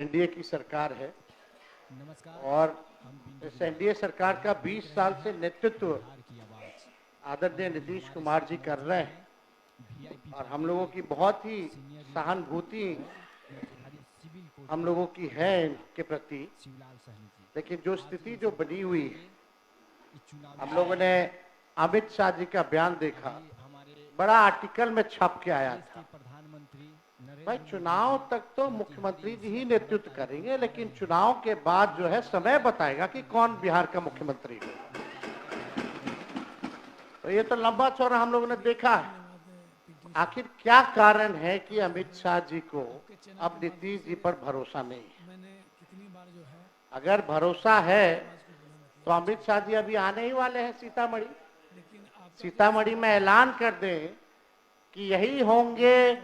NDA की सरकार है और इस एनडीए सरकार का 20 साल से नेतृत्व आदरणीय नीतीश कुमार जी कर रहे हैं और हम लोगों की बहुत ही सहानुभूति हम लोगों की है इनके प्रति। लेकिन जो स्थिति जो बनी हुई है, हम लोगों ने अमित शाह जी का बयान देखा, बड़ा आर्टिकल में छप के आया था। भाई चुनाव तक तो मुख्यमंत्री जी ही नेतृत्व करेंगे, लेकिन चुनाव के बाद जो है समय बताएगा कि कौन बिहार का मुख्यमंत्री होगा। तो ये तो लंबा चौड़ा हम लोगों ने देखा है। आखिर क्या कारण है कि अमित शाह जी को अब नीतीश जी पर भरोसा नहीं है? अगर भरोसा है तो अमित शाह जी अभी आने ही वाले हैं सीतामढ़ी। सीतामढ़ी में ऐलान कर दें कि यही होंगे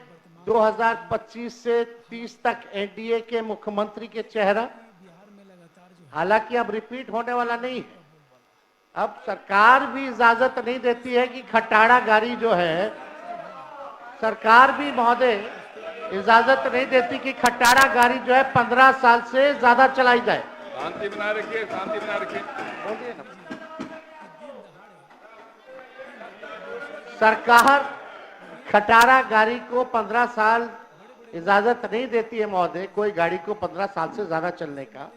2025 से 30 तक एनडीए के मुख्यमंत्री के चेहरा। हालांकि अब रिपीट होने वाला नहीं है। अब सरकार भी इजाजत नहीं देती है कि खटाड़ा गाड़ी जो है, सरकार भी महोदय इजाजत नहीं देती कि खटाड़ा गाड़ी जो है 15 साल से ज्यादा चलाई जाए। शांति बनाए रखिए, शांति बनाए रखिए। बोलिए ना। सरकार खटारा गाड़ी को 15 साल इजाजत नहीं देती है महोदय, कोई गाड़ी को 15 साल से ज्यादा चलने का।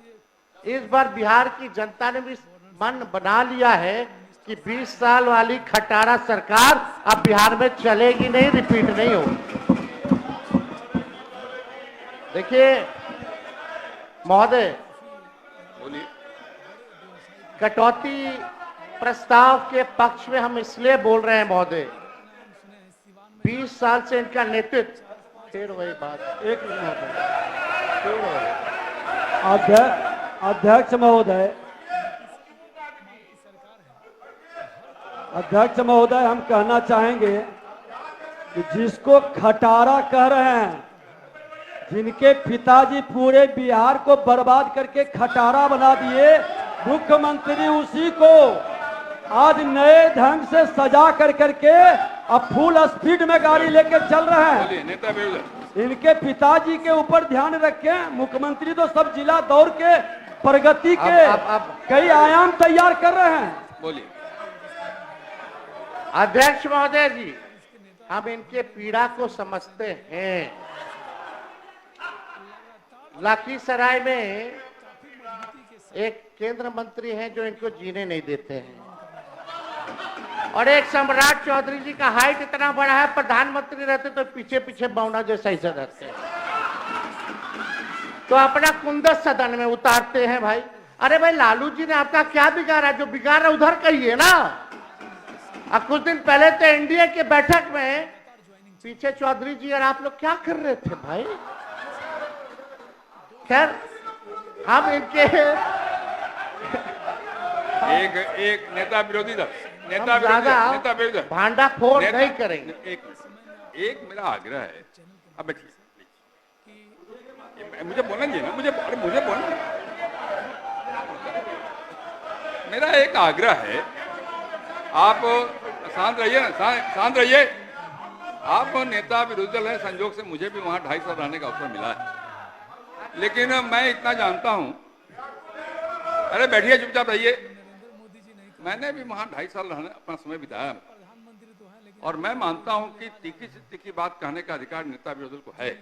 इस बार बिहार की जनता ने भी मन बना लिया है कि 20 साल वाली खटारा सरकार अब बिहार में चलेगी नहीं, रिपीट नहीं होगी। देखिए महोदय, कटौती प्रस्ताव के पक्ष में हम इसलिए बोल रहे हैं महोदय, 20 साल से इनका नेतृत्व, फिर वही बात, एक मिनट अध्यक्ष महोदय, हम कहना चाहेंगे कि जिसको खटारा कह रहे हैं, जिनके पिताजी पूरे बिहार को बर्बाद करके खटारा बना दिए, मुख्यमंत्री उसी को आज नए ढंग से सजा कर करके अब फुल स्पीड में गाड़ी लेके चल रहे हैं। इनके पिताजी के ऊपर ध्यान रखें। मुख्यमंत्री तो सब जिला दौड़ के प्रगति के कई आयाम तैयार कर रहे हैं। बोलिए अध्यक्ष महोदय जी, हम इनके पीड़ा को समझते हैं। लखीसराय में एक केंद्र मंत्री हैं जो इनको जीने नहीं देते हैं, और एक सम्राट चौधरी जी का हाइट इतना बड़ा है, प्रधानमंत्री रहते तो पीछे पीछे बौना जैसा ही रहते हैं, तो अपना कुंदस सदन में उतारते हैं। भाई अरे भाई, लालू जी ने आपका क्या बिगाड़ा? जो बिगाड़ा उधर कहिए ना। अब कुछ दिन पहले तो एनडीए के बैठक में पीछे चौधरी जी और आप लोग क्या कर रहे थे भाई? खैर, हम इनके एक नेता विरोधी दल, नेता विरोधी भांडा फोड़ नहीं करेंगे। एक मेरा आग्रह है, अब बैठिए, मुझे बोलना चाहिए ना, मुझे बोलना। मेरा एक आग्रह है, आप शांत रहिए ना, शांत रहिए। आप नेता विरोधी दल है, संजोग से मुझे भी वहां 2.5 साल रहने का अवसर मिला है, लेकिन मैं इतना जानता हूं। अरे बैठिए, चुपचाप रहिए। मैंने भी वहां 2.5 साल रहने अपना समय बिताया, और मैं मानता हूं कि तीखी से तीखी बात कहने का अधिकार नेता विरोधी दल को है।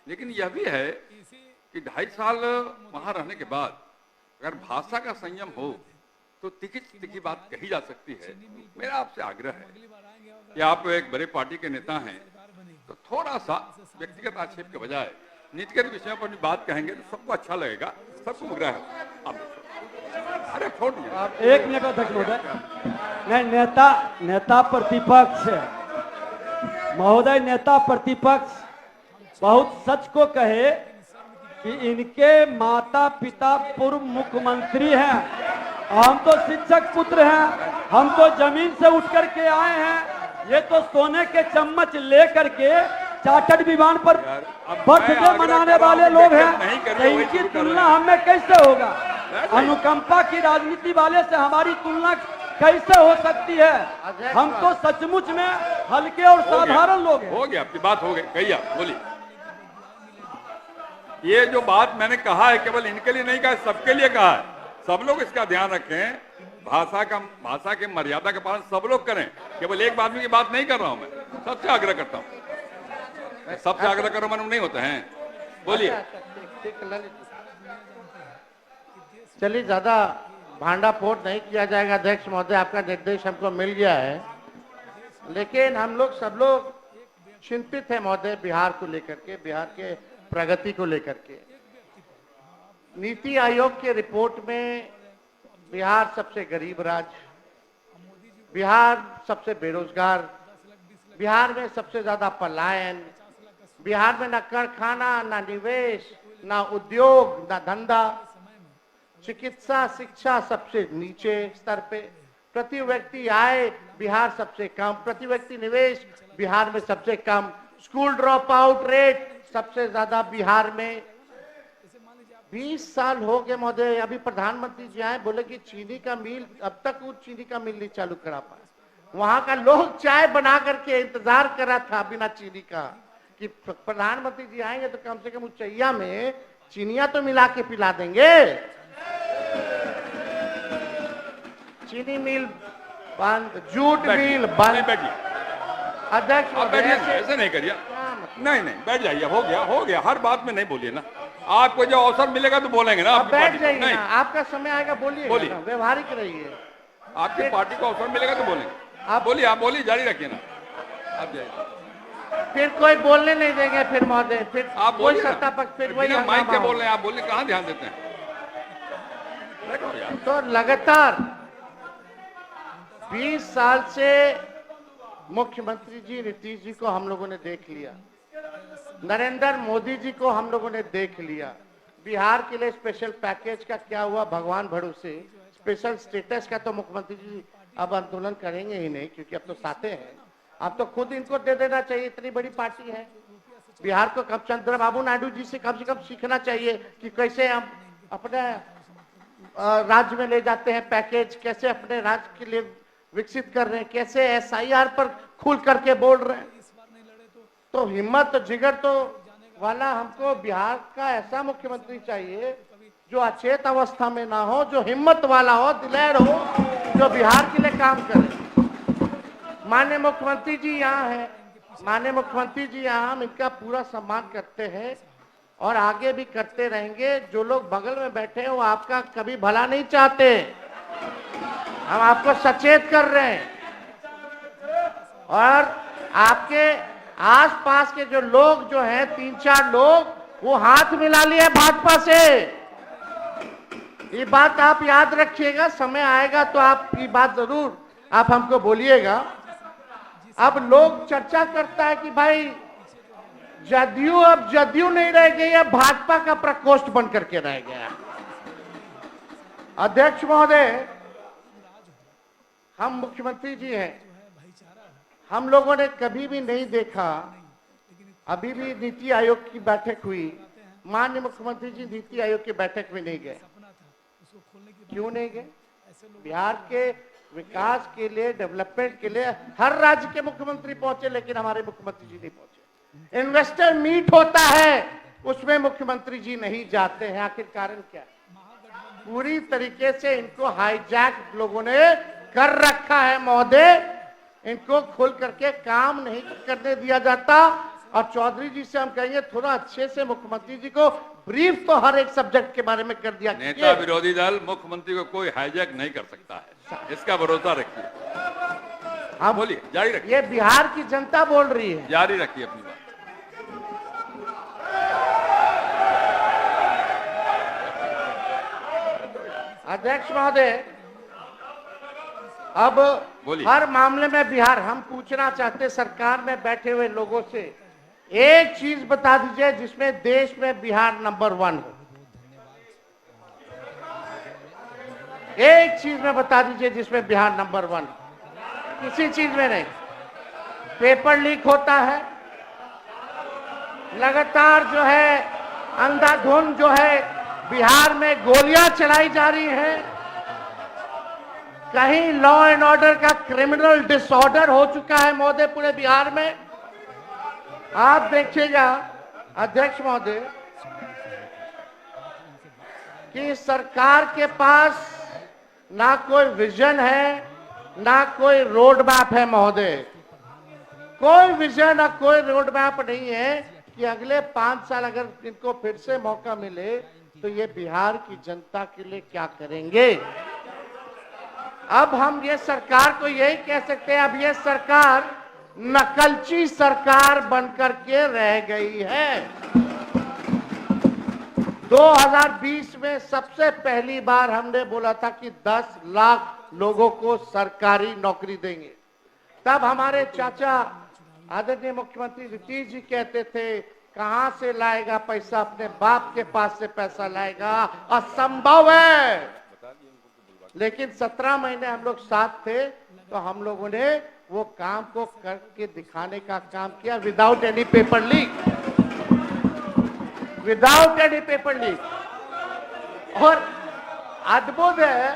लेकिन यह भी है कि 2.5 साल वहां रहने के बाद अगर भाषा का संयम हो तो तीखी से तीखी बात कही जा सकती है। मेरा आपसे आग्रह है कि आप एक बड़े पार्टी के नेता हैं, तो थोड़ा सा व्यक्तिगत आक्षेप के बजाय नीतिगत विषयों पर भी बात कहेंगे तो सबको अच्छा लगेगा, सबको मुग्रह है। अरे छोड़ दीजिए, एक मिनट अध्यक्ष महोदय। नहीं, नेता प्रतिपक्ष महोदय, नेता प्रतिपक्ष बहुत सच को कहे कि इनके माता पिता पूर्व मुख्यमंत्री हैं। हम तो शिक्षक पुत्र हैं, हम तो जमीन से उठ करके आए हैं। ये तो सोने के चम्मच ले करके चार्टर्ड विमान पर बर्थडे मनाने वाले लोग हैं। इनकी तुलना हमें कैसे होगा? अनुकंपा की राजनीति वाले से हमारी तुलना कैसे हो सकती है? हम तो सचमुच में हल्के और साधारण लोग हैं। हो गया, आपकी बात हो गई, कहिए आप, बोलिए। ये जो बात मैंने कहा है केवल इनके लिए नहीं कहा, सबके लिए कहा है। सब लोग इसका ध्यान रखें, भाषा के मर्यादा का पालन सब लोग करें। केवल एक आदमी की बात नहीं कर रहा हूं, मैं सबसे आग्रह करता हूं। सबसे आग्रह करो मालूम नहीं होता है। बोलिए। चलिए, ज्यादा भांडा फोड़ नहीं किया जाएगा। अध्यक्ष महोदय, आपका निर्देश हमको मिल गया है, लेकिन हम लोग सब लोग चिंतित है महोदय बिहार को लेकर के, बिहार के प्रगति को लेकर के। नीति आयोग के रिपोर्ट में बिहार सबसे गरीब राज्य, बिहार सबसे बेरोजगार, बिहार में सबसे ज्यादा पलायन, बिहार में ना कारखाना, ना निवेश, ना उद्योग, ना धंधा, चिकित्सा शिक्षा सबसे नीचे स्तर पे, प्रति व्यक्ति आय बिहार सबसे कम, प्रति व्यक्ति निवेश बिहार में सबसे कम, स्कूल ड्रॉप आउट रेट सबसे ज्यादा बिहार में। 20 साल हो गए महोदय, अभी प्रधानमंत्री जी आए, बोले कि चीनी का मिल, अब तक वो चीनी का मिल नहीं चालू करा पाए। वहां का लोग चाय बना करके इंतजार कर रहा था बिना चीनी का, कि प्रधानमंत्री जी आएंगे तो कम से कम उस चैया में चीनिया तो मिला के पिला देंगे। चीनी मिल बंद, जूट मिल बंद। अध्यक्ष आप बैठिए, ऐसे नहीं करिए। नहीं बैठ जाइए, हो गया। हर बात में नहीं बोलिए ना, आपको जो अवसर मिलेगा तो बोलेंगे ना। आप बैठ जाइए ना, आपका समय आएगा, बोलिए, व्यवहारिक रहिए। आपकी पार्टी को अवसर मिलेगा तो बोलेंगे। आप बोलिए, जारी रखिए ना, आप जाइए। फिर कोई बोलने नहीं देंगे फिर महोदय, फिर आप कोई सत्ता पक्ष, फिर वही माइक पे बोल रहे हैं, आप बोलिए, कहाँ ध्यान देते हैं। तो लगातार 20 साल से मुख्यमंत्री जी नीतीश जी को हम लोगों ने देख लिया, नरेंद्र मोदी जी को हम लोगों ने देख लिया। बिहार के लिए स्पेशल पैकेज का क्या हुआ भगवान भरोसे, स्पेशल स्टेटस का तो मुख्यमंत्री जी अब आंदोलन करेंगे ही नहीं, क्योंकि अब तो साथे हैं। अब तो खुद इनको दे देना चाहिए, इतनी बड़ी पार्टी है। बिहार को कब चंद्रबाबू नायडू जी से कम सीखना चाहिए कि कैसे हम अपने राज्य में ले जाते हैं पैकेज, कैसे अपने राज्य के लिए विकसित कर रहे हैं, कैसे SIR पर खुल करके बोल रहे हैं। तो हिम्मत जिगर तो वाला हमको बिहार का ऐसा मुख्यमंत्री चाहिए जो अचेत अवस्था में ना हो, जो हिम्मत वाला हो, दिलेर हो, जो बिहार के लिए काम करे। माननीय मुख्यमंत्री जी यहाँ है, माननीय मुख्यमंत्री जी यहाँ, हम इनका पूरा सम्मान करते हैं और आगे भी करते रहेंगे। जो लोग बगल में बैठे हैं वो आपका कभी भला नहीं चाहते, हम आपको सचेत कर रहे हैं। और आपके आसपास के जो लोग जो हैं, 3-4 लोग, वो हाथ मिला लिए भाजपा से। ये बात आप याद रखिएगा, समय आएगा तो आप ये बात जरूर आप हमको बोलिएगा। अब लोग चर्चा करता है कि भाई जदयू अब जदयू नहीं रह गई, अब भाजपा का प्रकोष्ठ बन करके रह गया। अध्यक्ष महोदय, हम मुख्यमंत्री जी हैं, हम लोगों ने कभी भी नहीं देखा, अभी भी नीति आयोग की बैठक हुई, माननीय मुख्यमंत्री जी नीति आयोग की बैठक में नहीं गए। क्यों नहीं गए? बिहार के विकास के लिए, डेवलपमेंट के लिए हर राज्य के मुख्यमंत्री पहुंचे, लेकिन हमारे मुख्यमंत्री जी नहीं पहुंचे। इन्वेस्टर मीट होता है, उसमें मुख्यमंत्री जी नहीं जाते हैं। आखिर कारण क्या है? पूरी तरीके से इनको हाईजैक लोगों ने कर रखा है महोदय। इनको खोल करके काम नहीं करने दिया जाता। और चौधरी जी से हम कहेंगे थोड़ा अच्छे से मुख्यमंत्री जी को ब्रीफ तो हर एक सब्जेक्ट के बारे में कर दिया। नेता विरोधी दल मुख्यमंत्री को कोई हाईजैक नहीं कर सकता है, इसका भरोसा रखिए। आप बोलिए, जारी रखिए। ये बिहार की जनता बोल रही है, जारी रखिए अपनी बात। अध्यक्ष महोदय, अब हर मामले में बिहार, हम पूछना चाहते सरकार में बैठे हुए लोगों से, एक चीज बता दीजिए जिसमें देश में बिहार नंबर 1 हो। एक चीज में बता दीजिए जिसमें बिहार नंबर 1, किसी चीज में नहीं। पेपर लीक होता है लगातार, जो है अंधाधुंध जो है बिहार में गोलियां चलाई जा रही हैं, कहीं लॉ एंड ऑर्डर का क्रिमिनल डिसऑर्डर हो चुका है महोदय पूरे बिहार में। आप देखिएगा अध्यक्ष महोदय, कि सरकार के पास ना कोई विजन है, ना कोई रोड मैप है महोदय। कोई विजन और कोई रोड मैप नहीं है कि अगले 5 साल अगर इनको फिर से मौका मिले तो ये बिहार की जनता के लिए क्या करेंगे। अब हम ये सरकार को यही कह सकते हैं, अब ये सरकार नकलची सरकार बनकर के रह गई है। 2020 में सबसे पहली बार हमने बोला था कि 10 लाख लोगों को सरकारी नौकरी देंगे। तब हमारे चाचा आदरणीय मुख्यमंत्री नीतीश जी कहते थे कहां से लाएगा पैसा, अपने बाप के पास से पैसा लाएगा, असंभव है। लेकिन 17 महीने हम लोग साथ थे तो हम लोगों ने वो काम को करके दिखाने का काम किया, without any paper leak, without any paper leak. और अद्भुत है,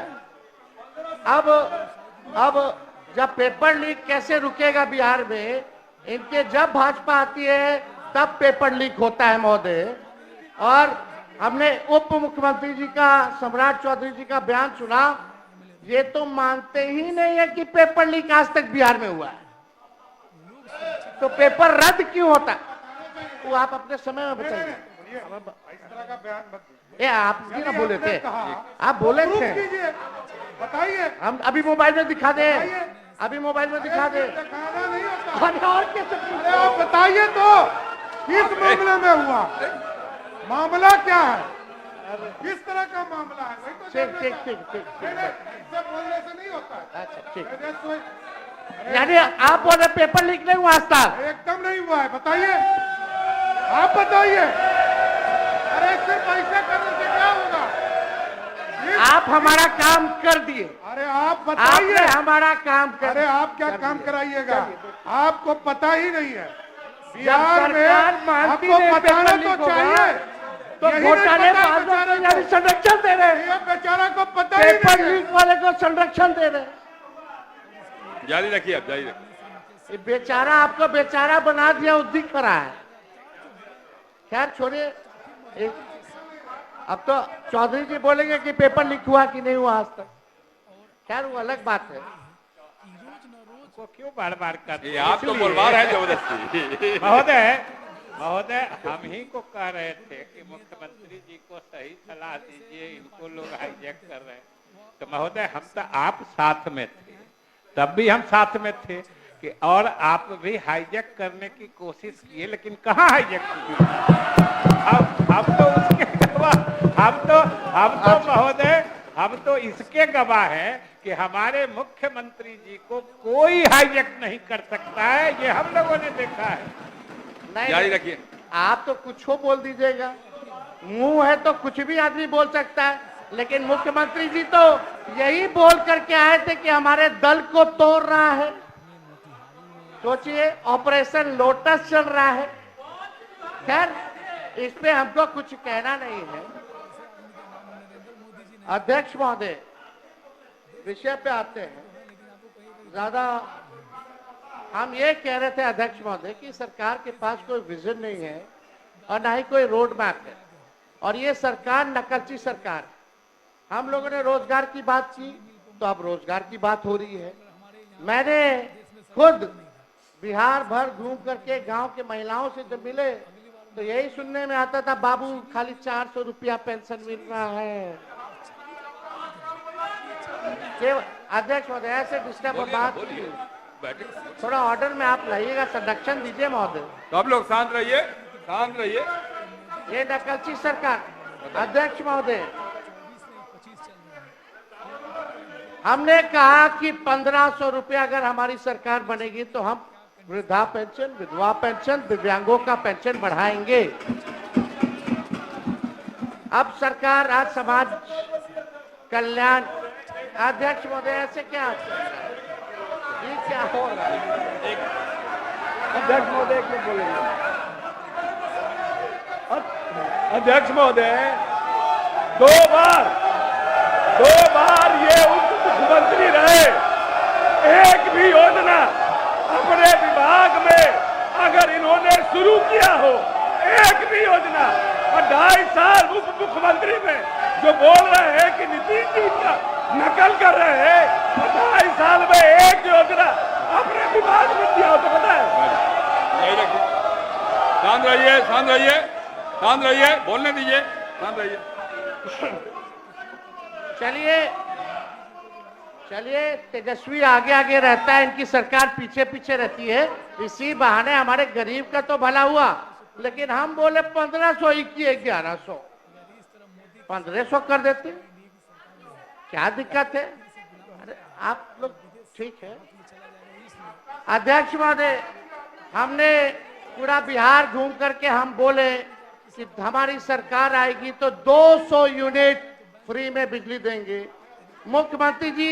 अब जब पेपर लीक कैसे रुकेगा बिहार में, इनके जब भाजपा आती है तब पेपर लीक होता है महोदय। और हमने उप मुख्यमंत्री जी का, सम्राट चौधरी जी का बयान सुना, ये तो मानते ही नहीं है कि पेपर लीक आज तक बिहार में हुआ है, तो पेपर रद्द क्यों होता है? वो आप अपने समय में बताइए। ये आप भी ना बोले थे, आप बोले थे, बताइए। हम अभी मोबाइल में दिखा दे, अभी मोबाइल में दिखा दे। नहीं होता। अरे और कैसे? अरे आप बताइए तो किस मामले में हुआ, मामला क्या है, किस तरह का मामला है, वही तो ठीक जानना ठीक चाहते ठीक ठीक हैं। नहीं, इससे बोलने से नहीं होता है। अच्छा ठीक। अरे तो- यानी आप बोल रहे पेपर लीक नहीं हुआ आज तक? एकदम नहीं हुआ है, बताइए, आप बताइए। अरे सिर्फ ऐसा करने से क्या होगा? आप हमारा काम कर दिए, अरे आप बताइए। आपने हमारा काम कर अरे आप क्या काम कराइएगा, आपको पता ही नहीं है। जब बिहार में सरकार मानती आपको नहीं बताना पेपर तो लीक होगा, चाहिए। तो यही नहीं घोटाले पता बाजों बेचारे को यानी को। संरक्षण दे रहे, ये बेचारा को पता ही पेपर नहीं है। लीक वाले को संरक्षण दे रहे। जारी रखिए, आप जारी रखिए। ये बेचारा आपको बेचारा बना दिया, उद्दी करा है। खैर छोड़िए, अब तो चौधरी जी बोलेंगे कि पेपर लीक हुआ कि नहीं हुआ आज तक। खैर वो अलग बात है। को क्यों बार बार कर ये आप तो बोलवा रहे हैं जबरदस्ती। महोदय हम ही को कह रहे थे कि मुख्यमंत्री जी को सही सलाह दीजिए, इनको लोग हाईजैक कर रहे हैं। तो महोदय हम तो आप साथ में थे, तब भी हम साथ में थे कि और आप भी हाईजैक करने की कोशिश किए, लेकिन कहाँ हाईजैक किए। हम तो उसके गवाह, हम तो महोदय हम तो इसके गवाह हैं कि हमारे मुख्यमंत्री जी को कोई हाईजैक नहीं कर सकता है, ये हम लोगों ने देखा है। नहीं, जारी रखिए। आप तो कुछ हो बोल दीजिएगा, मुंह है तो कुछ भी आदमी बोल सकता है, लेकिन मुख्यमंत्री जी तो यही बोल करके आए थे कि हमारे दल को तोड़ रहा है। सोचिए, ऑपरेशन लोटस चल रहा है। खैर इस पे हमको कुछ कहना नहीं है। अध्यक्ष महोदय, विषय पे आते हैं। ज्यादा हम ये कह रहे थे अध्यक्ष महोदय कि सरकार के पास कोई विजन नहीं है और ना ही कोई रोड मैप है, और ये सरकार नकलची सरकार है। हम लोगों ने रोजगार की बात की तो अब रोजगार की बात हो रही है। मैंने खुद बिहार भर घूम करके गांव के महिलाओं से जब मिले तो यही सुनने में आता था, बाबू खाली 400 रुपया पेंशन मिल रहा है। अध्यक्ष महोदय ऐसे डिस्टर्ब बात, थोड़ा ऑर्डर में आप लाइएगा, संरक्षण दीजिए महोदय। तो आप लोग शांत रहिए, शांत रहिए। ये नकलची सरकार। अध्यक्ष महोदय, हमने कहा कि 1500 रुपया अगर हमारी सरकार बनेगी तो हम वृद्धा पेंशन, विधवा पेंशन, दिव्यांगों का पेंशन बढ़ाएंगे। अब सरकार आज समाज कल्याण, अध्यक्ष महोदय ऐसे क्या, ये क्या हो रहा है? अध्यक्ष महोदय एक मिनट बोलेंगे। अध्यक्ष महोदय, दो बार ये उप मुख्यमंत्री रहे, एक भी योजना अपने विभाग में अगर इन्होंने शुरू किया हो, एक भी योजना, और 2.5 साल उप मुख्यमंत्री में जो जो बोल रहे हैं कि नीतीश जी का नकल कर रहे हैं, 2.5 साल में एक योजना अपने विभाग में दिया हो तो पता है। यही रखिए, शांत रहिए, शांत रहिए, शांत रहिए, बोलने दीजिए, शांत रहिए। चलिए चलिए, तेजस्वी आगे आगे रहता है, इनकी सरकार पीछे पीछे रहती है, इसी बहाने हमारे गरीब का तो भला हुआ। लेकिन हम बोले 1500 ही किए, 1100 1500 कर देते, क्या दिक्कत है? अरे आप लोग ठीक है। अध्यक्ष महोदय, हमने पूरा बिहार घूम करके हम बोले कि हमारी सरकार आएगी तो 200 यूनिट फ्री में बिजली देंगे। मुख्यमंत्री जी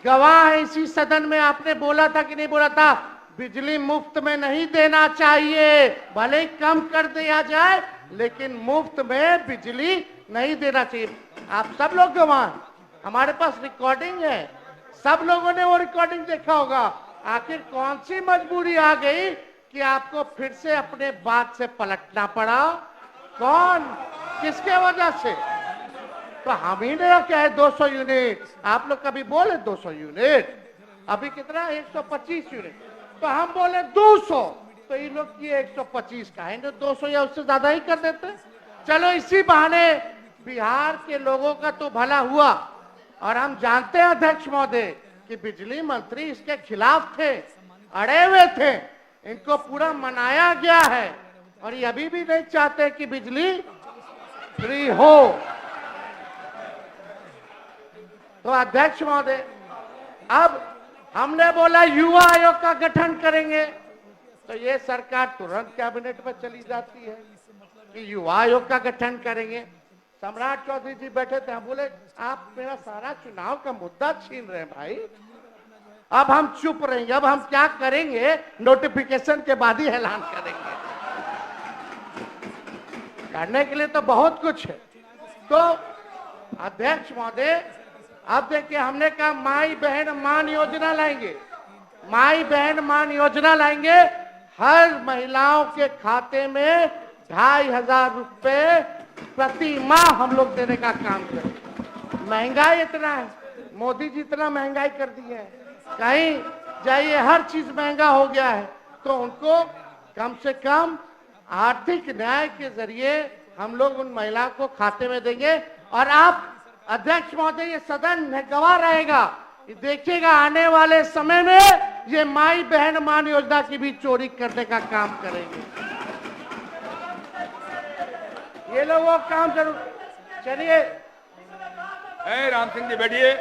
गवाह है इसी सदन में, आपने बोला था कि नहीं बोला था, बिजली मुफ्त में नहीं देना चाहिए, भले ही कम कर दिया जाए लेकिन मुफ्त में बिजली नहीं देना चाहिए। आप सब लोग गवाह हैं, हमारे पास रिकॉर्डिंग है, सब लोगों ने वो रिकॉर्डिंग देखा होगा। आखिर कौन सी मजबूरी आ गई कि आपको फिर से अपने बात से पलटना पड़ा? कौन, किसके वजह से? तो हम ही ने क्या है 200 यूनिट, आप लोग कभी बोले 200 यूनिट, अभी कितना 125 यूनिट, तो हम बोले 200, तो ये लोग किए 125 का है, 200 या उससे ज्यादा ही कर देते। चलो इसी बहाने बिहार के लोगों का तो भला हुआ। और हम जानते हैं अध्यक्ष महोदय कि बिजली मंत्री इसके खिलाफ थे, अड़े हुए थे, इनको पूरा मनाया गया है और ये अभी भी नहीं चाहते कि बिजली फ्री हो। तो अध्यक्ष महोदय, अब हमने बोला युवा आयोग का गठन करेंगे, तो ये सरकार तुरंत कैबिनेट में चली जाती है कि युवा आयोग का गठन करेंगे। सम्राट चौधरी जी बैठे थे, हम बोले आप मेरा सारा चुनाव का मुद्दा छीन रहे हैं भाई, अब हम चुप रहेंगे, अब हम क्या करेंगे, नोटिफिकेशन के बाद ही ऐलान करेंगे। करने के लिए तो बहुत कुछ है। तो अध्यक्ष महोदय, अब देखिए हमने कहा माई बहन मान योजना लाएंगे, माई बहन मान योजना लाएंगे, हर महिलाओं के खाते में 2500 रुपए प्रति माह हम लोग देने का काम करें। महंगाई इतना है, मोदी जी इतना महंगाई कर दी है, कहीं जाइए हर चीज महंगा हो गया है, तो उनको कम से कम आर्थिक न्याय के जरिए हम लोग उन महिलाओं को खाते में देंगे। और आप अध्यक्ष महोदय, ये सदन गवाह रहेगा, देखिएगा आने वाले समय में ये माई बहन मान योजना की भी चोरी करने का काम करेंगे। ये लोग वो काम जरूर। चलिए राम सिंह जी बैठिए।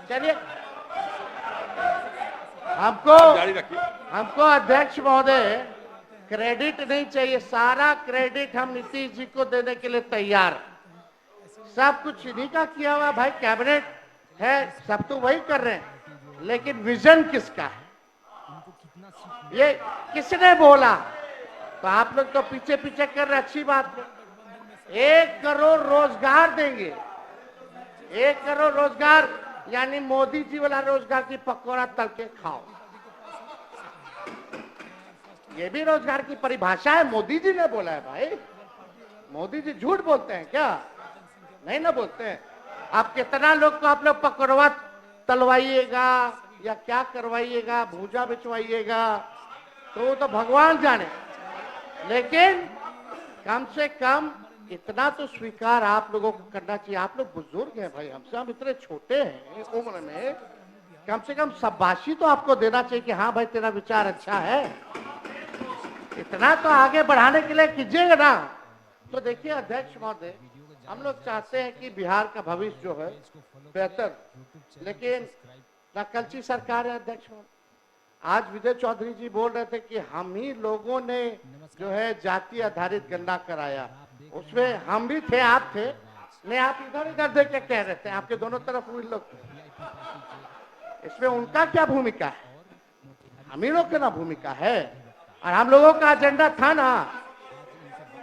चलिए, हमको जारी रखिए। हमको अध्यक्ष महोदय क्रेडिट नहीं चाहिए, सारा क्रेडिट हम नीतीश जी को देने के लिए तैयार हैं। सब कुछ इन्हीं का किया हुआ भाई, कैबिनेट है, सब तो वही कर रहे हैं, लेकिन विजन किसका है, ये किसने बोला? तो आप लोग तो पीछे पीछे कर रहे, अच्छी बात है। 1 करोड़ रोजगार देंगे, 1 करोड़ रोजगार, यानी मोदी जी वाला रोजगार की पकौड़ा तल के खाओ। ये भी रोजगार की परिभाषा है, मोदी जी ने बोला है भाई। मोदी जी झूठ बोलते हैं क्या? नहीं ना बोलते हैं। आप कितना लोग को आप लोग पकौड़ा तलवाइएगा या क्या करवाइएगा, भूजा बिचवाइएगा, तो वो तो भगवान जाने, लेकिन कम से कम इतना तो स्वीकार आप लोगों को करना चाहिए। आप लोग बुजुर्ग हैं भाई हमसे, हम इतने छोटे हैं उम्र में, कम से कम शाबाशी तो आपको देना चाहिए कि हाँ भाई तेरा विचार अच्छा है, इतना तो आगे बढ़ाने के लिए कीजिएगा ना। तो देखिए अध्यक्ष महोदय, हम लोग चाहते हैं कि बिहार का भविष्य जो है बेहतर, लेकिन नकलची सरकार है अध्यक्ष महोदय। आज विजय चौधरी जी बोल रहे थे कि हम ही लोगों ने जो है जाति आधारित गणना कराया, उसमें हम भी थे, आप थे नहीं, आप इधर इधर देख के कह रहे थे, आपके दोनों तरफ हुए लोग थे। इसमें उनका क्या भूमिका है? हम ही लोग की ना भूमिका है, और हम लोगों का एजेंडा था ना।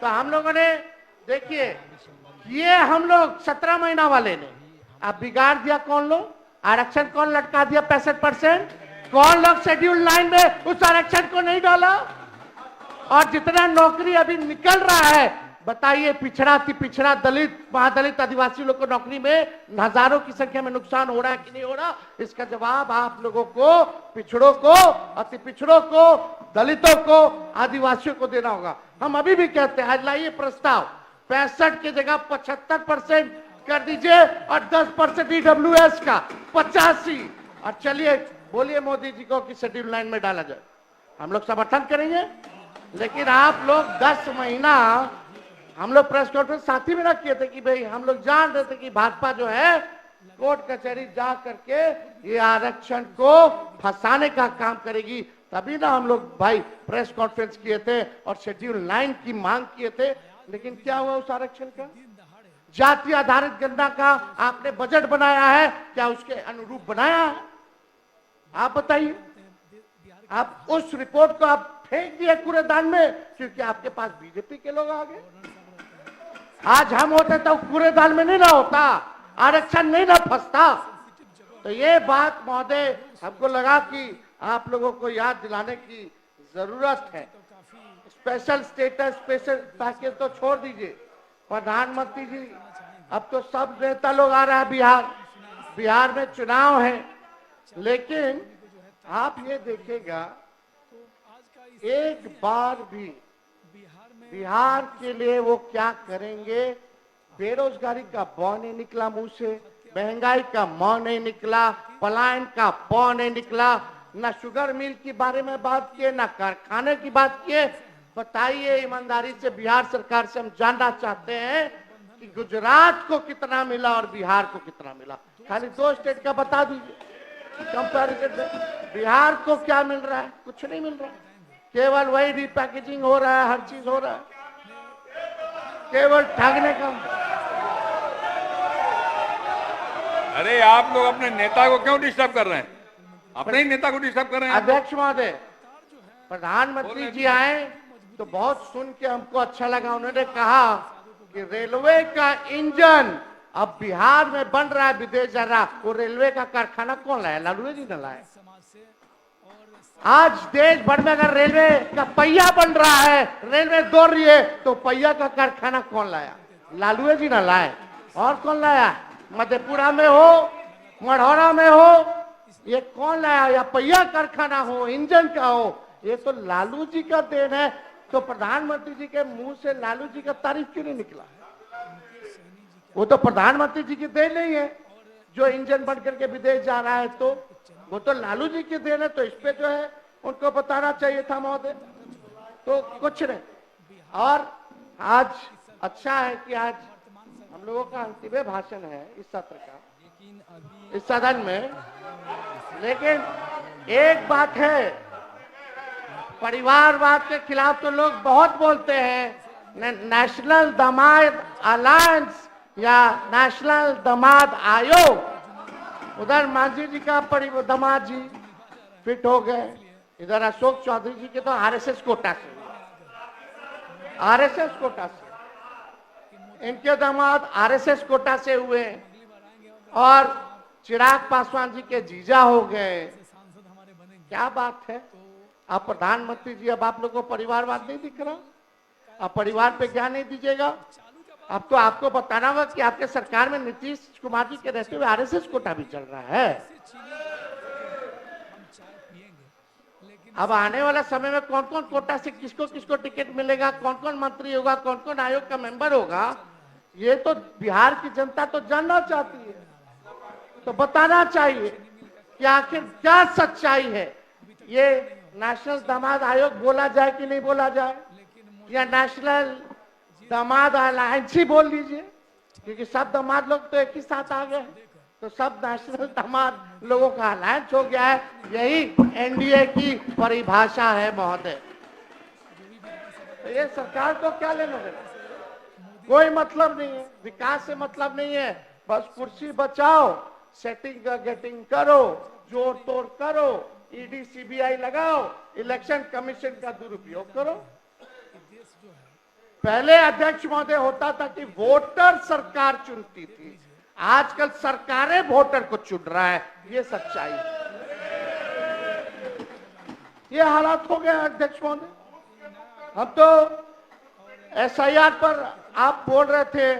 तो हम लोगों ने देखिए ये हम लोग 17 महीना वाले ने अब बिगाड़ दिया। कौन लोग? आरक्षण कौन लटका दिया 65%? कौन लोग शेड्यूल 9 में उस आरक्षण को नहीं डाला? और जितना नौकरी अभी निकल रहा है बताइए, पिछड़ा अति पिछड़ा, दलित, महादलित, आदिवासी लोग को नौकरी में हजारों की संख्या में नुकसान हो रहा है कि नहीं हो रहा? इसका जवाब आप लोगों को, पिछड़ों को, अति पिछड़ों को, दलितों को, आदिवासियों को देना होगा। हम अभी भी कहते हैं, आज लाइए प्रस्ताव, 65 की जगह 75% कर दीजिए और 10% EWS का 85, और चलिए बोलिए मोदी जी को कि शेड्यूल 9 में डाला जाए। हम लोग समर्थन करेंगे। लेकिन आप लोग 10 महीना, हम लोग प्रेस कॉन्फ्रेंस साथी में किए थे कि भाई हम लोग जान रहे थे कि भाजपा जो है कोर्ट कचहरी जा करके ये आरक्षण को फंसाने का काम करेगी, तभी ना हम लोग भाई प्रेस कॉन्फ्रेंस किए थे और शेड्यूल 9 की मांग किए थे। लेकिन क्या हुआ उस आरक्षण का? जाति आधारित गणना का आपने बजट बनाया है, क्या उसके अनुरूप बनाया है? आप बताइए। आप उस रिपोर्ट को आप फेंक दिए कूड़ेदान में क्योंकि आपके पास बीजेपी के लोग आ गए। आज हम होते तो कूड़ेदान में नहीं ना होता, आरक्षण नहीं ना फंसता। तो ये बात महोदय हमको लगा कि आप लोगों को याद दिलाने की जरूरत है। स्पेशल स्टेटस, स्पेशल पैकेज तो छोड़ दीजिए, प्रधानमंत्री जी अब तो सब नेता लोग आ रहा है बिहार में चुनाव है, लेकिन आप ये देखिएगा एक बार भी बिहार के लिए वो क्या करेंगे। बेरोजगारी का बौ नहीं निकला मुंह से, महंगाई का मौ नहीं निकला, पलायन का पौ नहीं निकला, ना शुगर मिल के बारे में बात किए, ना कारखाने की बात किए। बताइए ईमानदारी से, बिहार सरकार से हम जानना चाहते हैं कि गुजरात को कितना मिला और बिहार को कितना मिला। खाली 2 स्टेट का बता दीजिए कंपैरिजन में। बिहार को क्या मिल रहा है? कुछ नहीं मिल रहा है। केवल वही रिपैकेजिंग हो रहा है, हर चीज हो रहा है, केवल ठगने का। अरे आप लोग अपने नेता को क्यों डिस्टर्ब कर रहे हैं? अपने ही नेता को डिस्टर्ब कर रहे हैं। अध्यक्ष महोदय, प्रधानमंत्री जी आए तो बहुत सुन के हमको अच्छा लगा। उन्होंने कहा कि रेलवे का इंजन अब बिहार में बन रहा है, विदेश जा रहा। वो रेलवे का कारखाना कौन लाया? लालू जी ने लाया। आज देश भर में अगर रेलवे का पहिया बन रहा है, रेलवे दौड़ रही है, तो पहिया का कारखाना कौन लाया? लालू जी ने लाए। और कौन लाया? मधेपुरा में हो, मढ़ौरा में हो, ये कौन लाया? या पहिया कारखाना हो, इंजन का हो, ये तो लालू जी का देन है। तो प्रधानमंत्री जी के मुंह से लालू जी का तारीफ क्यों नहीं निकला? वो तो प्रधानमंत्री जी की देन नहीं है जो इंजन बन करके विदेश जा रहा है, तो वो तो लालू जी की देन है। तो इस पे जो है उनको बताना चाहिए था महोदय। तो कुछ नहीं। और आज अच्छा है कि आज हम लोगों का अंतिम भाषण है इस सत्र का, इस सदन में। लेकिन एक बात है, परिवारवाद के खिलाफ तो लोग बहुत बोलते हैं। नेशनल दामाद अलायंस या नेशनल दामाद आयोग, उधर मांझी जी का दामाद जी फिट हो गए, इधर अशोक चौधरी जी के तो आरएसएस कोटा से, आरएसएस कोटा से इनके दामाद आरएसएस कोटा से हुए, और चिराग पासवान जी के जीजा हो गए। क्या बात है? आप प्रधानमंत्री जी, अब आप लोगों को परिवारवाद नहीं दिख रहा? आप परिवार पे ध्यान नहीं दीजिएगा? अब तो आपको बताना होगा कि आपके सरकार में नीतीश कुमार जी के रहते हुए आरएसएस कोटा भी चल रहा है। अब आने वाला समय में कौन कौन कोटा से किसको किसको टिकट मिलेगा, कौन कौन मंत्री होगा, कौन कौन आयोग का मेंबर होगा, ये तो बिहार की जनता तो जानना चाहती है। तो बताना चाहिए कि आखिर क्या सच्चाई है। ये नेशनल दामाद आयोग बोला जाए कि नहीं बोला जाए, या नेशनल दामाद अलायंस ही बोल लीजिए, क्योंकि सब दामाद लोग तो एक ही साथ आ गए, तो सब नेशनल दामाद लोगों का अलायंस हो गया है। यही एनडीए की परिभाषा है महोदय। तो ये सरकार को क्या लेना देना? कोई मतलब नहीं है, विकास से मतलब नहीं है, बस कुर्सी बचाओ, सेटिंग गेटिंग करो, जोड़ तोड़ करो, ईडी सीबीआई लगाओ, इलेक्शन कमीशन का दुरुपयोग करो। पहले अध्यक्ष महोदय होता था कि वोटर सरकार चुनती थी, आजकल सरकारें वोटर को चुन रहा है। ये सच्चाई है। ये हालात हो गए अध्यक्ष महोदय। हम तो एसआईआर पर आप बोल रहे थे,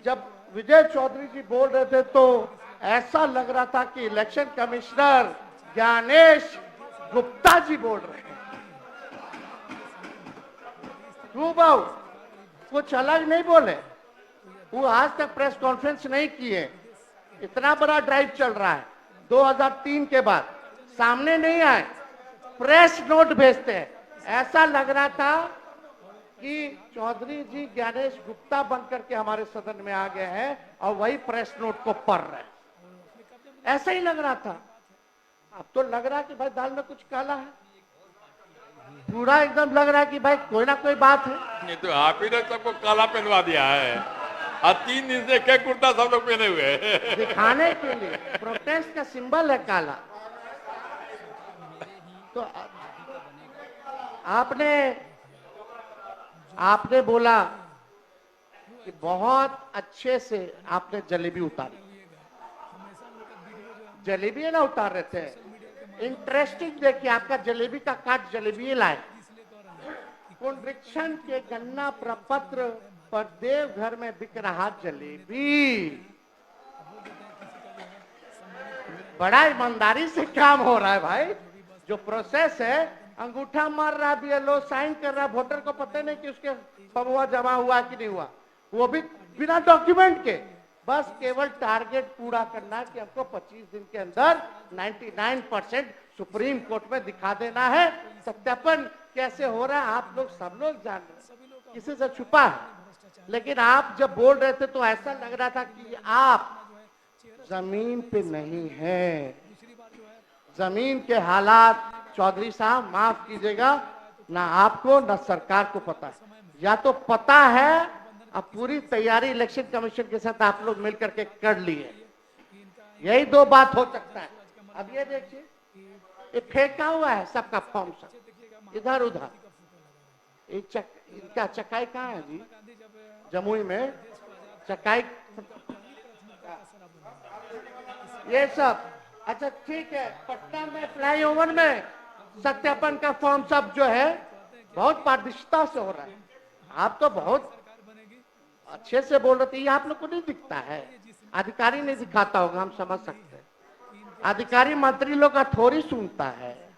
जब विजय चौधरी जी बोल रहे थे तो ऐसा लग रहा था कि इलेक्शन कमिश्नर ज्ञानेश गुप्ता जी बोल रहे हैं। क्यों बाबू, कुछ अलग नहीं बोले? वो आज तक प्रेस कॉन्फ्रेंस नहीं किए। इतना बड़ा ड्राइव चल रहा है 2003 के बाद, सामने नहीं आए, प्रेस नोट भेजते हैं। ऐसा लग रहा था कि चौधरी जी ज्ञानेश गुप्ता बनकर के हमारे सदन में आ गए हैं और वही प्रेस नोट को पढ़ रहे हैं, ऐसा ही लग रहा था। अब तो लग रहा है कि भाई दाल में कुछ काला है, पूरा एकदम लग रहा है कि भाई कोई ना कोई बात है। ये तो आप ही ने सबको काला पहनवा दिया है, और 3 दिन से एक कुर्ता सब लोग पहने हुए हैं। दिखाने के लिए, प्रोटेस्ट का सिंबल है काला। तो आपने बोला कि बहुत अच्छे से आपने जलेबी उतारी। जलेबी ना उतार रहे थे, इंटरेस्टिंग देखिए, आपका जलेबी का काट जलेबी लाए। पुनरीक्षण के गन्ना प्रपत्र पर देवघर में बिक रहा जलेबी। बड़ा ईमानदारी से काम हो रहा है भाई। जो प्रोसेस है, अंगूठा मार रहा बीएलओ, साइन कर रहा, वोटर को पता नहीं कि उसके फमुआ जमा हुआ कि नहीं हुआ, वो भी बिना डॉक्यूमेंट के। बस केवल टारगेट पूरा करना कि हमको 25 दिन के अंदर 99% सुप्रीम कोर्ट में दिखा देना है। सत्यापन कैसे हो रहा है आप लोग सब लोग जान रहे हैं, किसी से छुपा है। लेकिन आप जब बोल रहे थे तो ऐसा लग रहा था कि आप जमीन पे नहीं है। जमीन के हालात चौधरी साहब माफ कीजिएगा, ना आपको ना सरकार को पता है। या तो पता है, अब पूरी तैयारी इलेक्शन कमीशन के साथ आप लोग मिलकर के कर लिए, यही दो बात हो सकता है। अब ये देखिए, ये फेंका हुआ है सबका फॉर्म, सब इधर उधर। इनका चकाई कहाँ है जी? जमुई में चकाई, ये सब। अच्छा ठीक है, पटना में फ्लाईओवर में सत्यापन का फॉर्म सब जो है बहुत पारदर्शिता से हो रहा है। आप तो बहुत अच्छे से बोल रहे थे, ये आप लोग को नहीं दिखता है, अधिकारी नहीं दिखाता होगा, हम समझ सकते हैं। अधिकारी मंत्री लोग का थोड़ी सुनता है।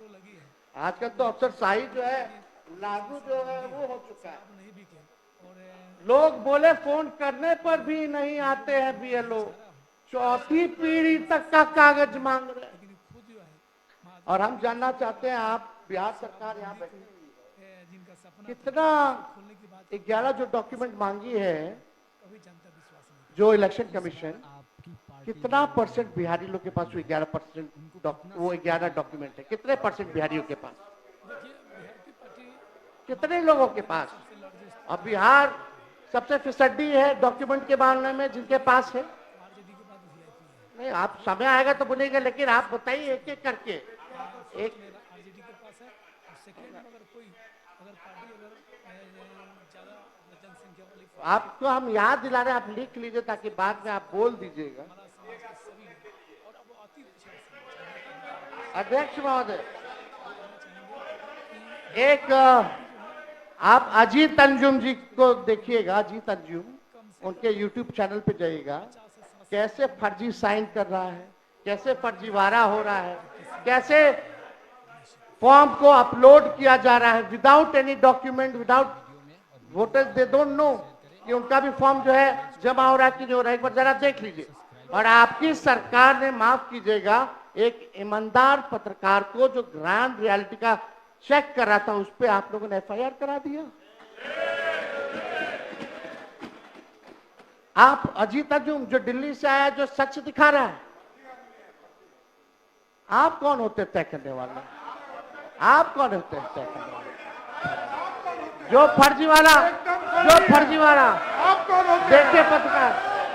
आजकल तो अफसरशाही जो है, लागू जो है वो हो चुका है। लोग बोले फोन करने पर भी नहीं आते हैं बीएलओ, चौथी पीढ़ी तक का कागज मांग रहे हैं। और हम जानना चाहते हैं, आप बिहार सरकार यहाँ बैठी हुई है, कितना 11 जो डॉक्यूमेंट मांगी है जो इलेक्शन कमीशन, कितना % बिहारी लोग के पास वो 11% वो 11 डॉक्यूमेंट है? कितने % बिहारियों के पास, कितने लोगों के पास? अब बिहार सबसे फिसड्डी है डॉक्यूमेंट के मामले में, जिनके पास है। नहीं, आप समय आएगा तो बोलेंगे, लेकिन आप बताइए एक एक करके। एक आपको हम याद दिला रहे हैं, आप लिख लीजिए ताकि बाद में आप बोल दीजिएगा। अध्यक्ष महोदय, एक आप अजीत अंजुम जी को देखिएगा, अजीत अंजुम, उनके YouTube चैनल पे जाइएगा, कैसे फर्जी साइन कर रहा है, कैसे फर्जीवाड़ा हो रहा है, कैसे फॉर्म को अपलोड किया जा रहा है without any document, without voters, they don't know कि उनका भी फॉर्म जो है जमा हो रहा है कि नहीं हो रहा है। एक बार जरा देख लीजिए। और आपकी सरकार ने, माफ कीजिएगा, एक ईमानदार पत्रकार को जो ग्राउंड रियलिटी का चेक कर रहा था, उस पर आप लोगों ने FIR करा दिया। आप अजीत अंजुम जो दिल्ली से आया, जो सच दिखा रहा है, आप कौन होते तय करने वाले? आप कौन होते हैं तय करने वाले? जो फर्जीवाड़ा आप कौन होते हैं? देखिए पत्रकार,